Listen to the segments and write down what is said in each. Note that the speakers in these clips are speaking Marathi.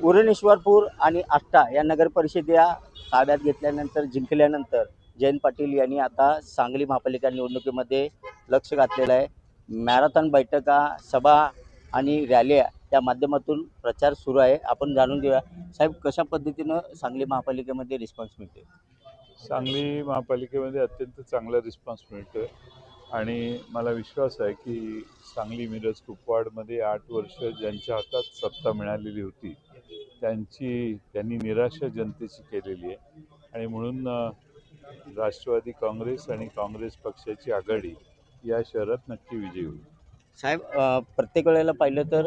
उरण ईश्वरपूर आणि आष्टा या नगर परिषदा ताब्यात घेतल्यानंतर जिंकल्यानंतर जयंत पाटील यांनी आता सांगली महापालिका निवडणुकीमध्ये लक्ष घातलेलं आहे। मॅरेथॉन बैठका, सभा आणि रॅल्या या माध्यमातून प्रचार सुरू आहे। आपण जाणून घेऊया साहेब, कशा पद्धतीनं सांगली महापालिकेमध्ये रिस्पॉन्स मिळते? सांगली महापालिकेमध्ये अत्यंत चांगला रिस्पॉन्स मिळतो आणि मला विश्वास आहे की सांगली मिरज कुपवाडमध्ये 8 वर्ष ज्यांच्या हातात सत्ता मिळालेली होती त्यांनी निराशा जनतेची केलेली आहे आणि म्हणून राष्ट्रवादी काँग्रेस आणि काँग्रेस पक्षाची आघाडी या शहरात नक्की विजयी होईल। साहेब, प्रत्येक वेळेला पाहिलं तर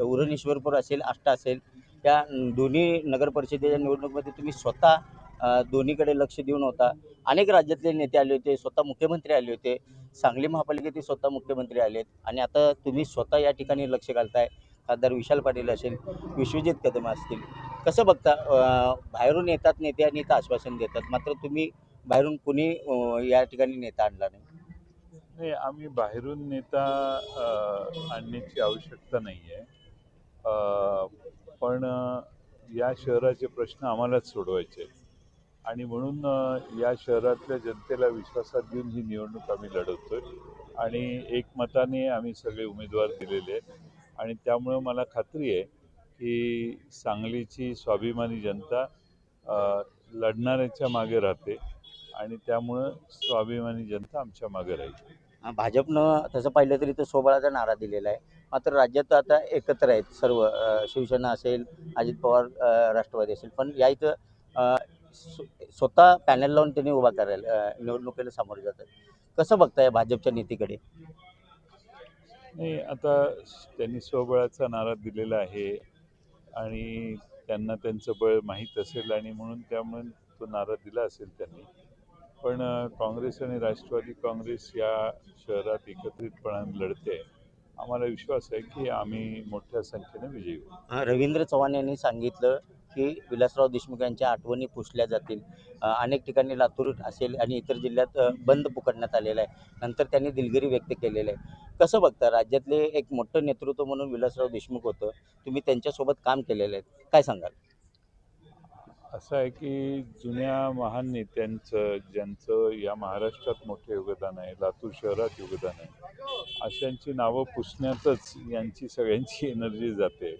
उरण ईश्वरपूर असेल, आष्टा असेल, या दोन्ही नगर परिषदेच्या निवडणुकीमध्ये तुम्ही स्वतः दोन्हीकडे लक्ष देऊन होता। अनेक राज्यातले नेते आले होते, स्वतः मुख्यमंत्री आले होते, सांगली महापालिकेतील स्वतः मुख्यमंत्री आलेत आणि आता तुम्ही स्वतः या ठिकाणी लक्ष घालताय। खासदार विशाल पाटील असेल, विश्वजित कदम असतील, कसं बघता? बाहेरून येतात नेते आणि इथं आश्वासन देतात, मात्र तुम्ही बाहेरून कुणी या ठिकाणी नेता आणला नाही। नाही, आम्ही बाहेरून नेता आणण्याची आवश्यकता नाही आहे, पण या शहराचे प्रश्न आम्हालाच सोडवायचे आहेत आणि म्हणून या शहरातल्या जनतेला विश्वासात घेऊन ही निवडणूक आम्ही लढवतोय आणि एकमताने आम्ही सगळे उमेदवार दिलेले आहेत आणि त्यामुळं मला खात्री आहे की सांगलीची स्वाभिमानी जनता लढणाऱ्याच्या मागे राहते आणि त्यामुळं स्वाभिमानी जनता आमच्या मागे राहील। भाजपनं तसं पाहिलं तरी तर सोबळाचा नारा दिलेला आहे, मात्र राज्यात आता एकत्र आहेत सर्व, शिवसेना असेल, अजित पवार राष्ट्रवादी असेल, पण या इथं स्वतः पॅनल लावून त्यांनी उभा करायला निवडणुकीला सामोरे जातात। कसं बघताय भाजपच्या नीतीकडे? नाही, आता त्यांनी स्वबळाचा नारा दिलेला आहे आणि त्यांना त्यांचं बळ माहीत असेल आणि म्हणून त्यामुळे तो नारा दिला असेल त्यांनी, पण काँग्रेस आणि राष्ट्रवादी काँग्रेस या शहरात एकत्रितपणाने लढते। आम्हाला विश्वास आहे की आम्ही मोठ्या संख्येने विजयी होऊ। रवींद्र चव्हाण यांनी सांगितलं की विलासराव देशमुख यांच्या आठवणी पुसल्या जातील। अनेक ठिकाणी लातूर असेल आणि इतर जिल्ह्यात बंद पुकारण्यात आलेला आहे, नंतर त्यांनी दिलगिरी व्यक्त केलेलं आहे। कसं बघता? राज्यातले एक मोठं नेतृत्व म्हणून विलासराव देशमुख होतं, तुम्ही त्यांच्यासोबत काम केलेलं आहे, काय सांगाल? असं आहे की जुन्या महान नेत्यांचं, ज्यांचं या महाराष्ट्रात मोठं योगदान आहे, लातूर शहरात योगदान आहे, अशांची नावं पुसण्यातच यांची सगळ्यांची एनर्जी जाते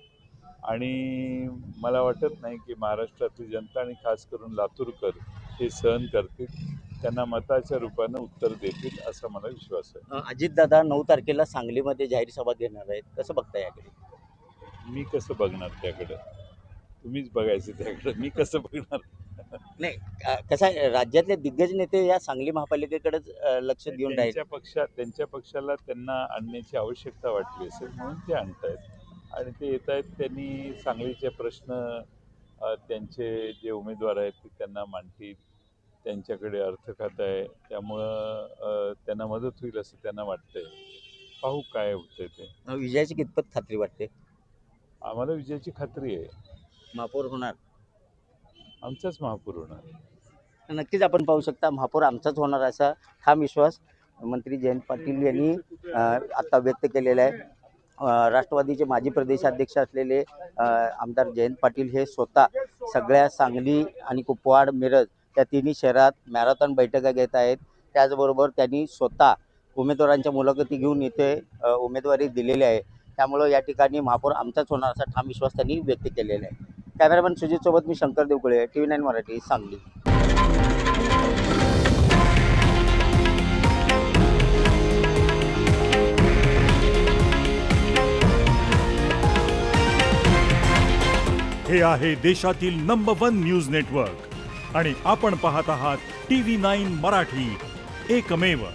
आणि मला वाटत नाही की महाराष्ट्रातली जनता आणि खास करून लातूरकर हे सहन करतील, त्यांना मताच्या रूपानं उत्तर देतील असा मला विश्वास आहे। अजितदादा 9 तारखेला सांगलीमध्ये जाहीर सभा घेणार आहेत, कसं बघता याकडे? मी कसं बघणार त्याकडं? तुम्हीच बघायचं त्याकडे, मी कसं बघणार? नाही, कसं आहे, राज्यातले दिग्गज नेते या सांगली महापालिकेकडेच लक्ष देऊन राहील। त्यांच्या पक्षाला त्यांना आणण्याची आवश्यकता वाटली असेल म्हणून ते आणतायत आणि ते येत आहेत। त्यांनी सांगलीचे प्रश्न त्यांचे जे उमेदवार आहेत ते त्यांना मांडतील, त्यांच्याकडे अर्थ खातं आहे, त्यामुळं त्यांना मदत होईल असं त्यांना वाटतंय। पाहू काय होतंय ते। विजयाची कितपत खात्री वाटते? आम्हाला विजयाची खात्री आहे, महापौर होणार, आमचाच महापौर होणार। नक्कीच आपण पाहू शकता महापौर आमचाच होणार असा ठाम विश्वास मंत्री जयंत पाटील यांनी आता व्यक्त केलेला आहे। राष्ट्रवादीचे माजी प्रदेशाध्यक्ष असलेले आमदार जयंत पाटील हे स्वतः सगळ्या सांगली आणि कुपवाड, मिरज या तिन्ही शहरात मॅरेथॉन बैठका घेत आहेत। त्याचबरोबर त्यांनी स्वतः उमेदवारांच्या मुलाखती घेऊन इथे उमेदवारी दिलेली आहे, त्यामुळं या ठिकाणी महापौर आमचाच होणार असा ठाम विश्वास त्यांनी व्यक्त केलेला आहे। कॅमेरामॅन सुजित सोबत मी शंकर देवकुळे, TV9 मराठी, सांगली। हे आहे देशातील नंबर 1 न्यूज नेटवर्क आणि आपण पाहत आहात TV9 मराठी, एकमेव।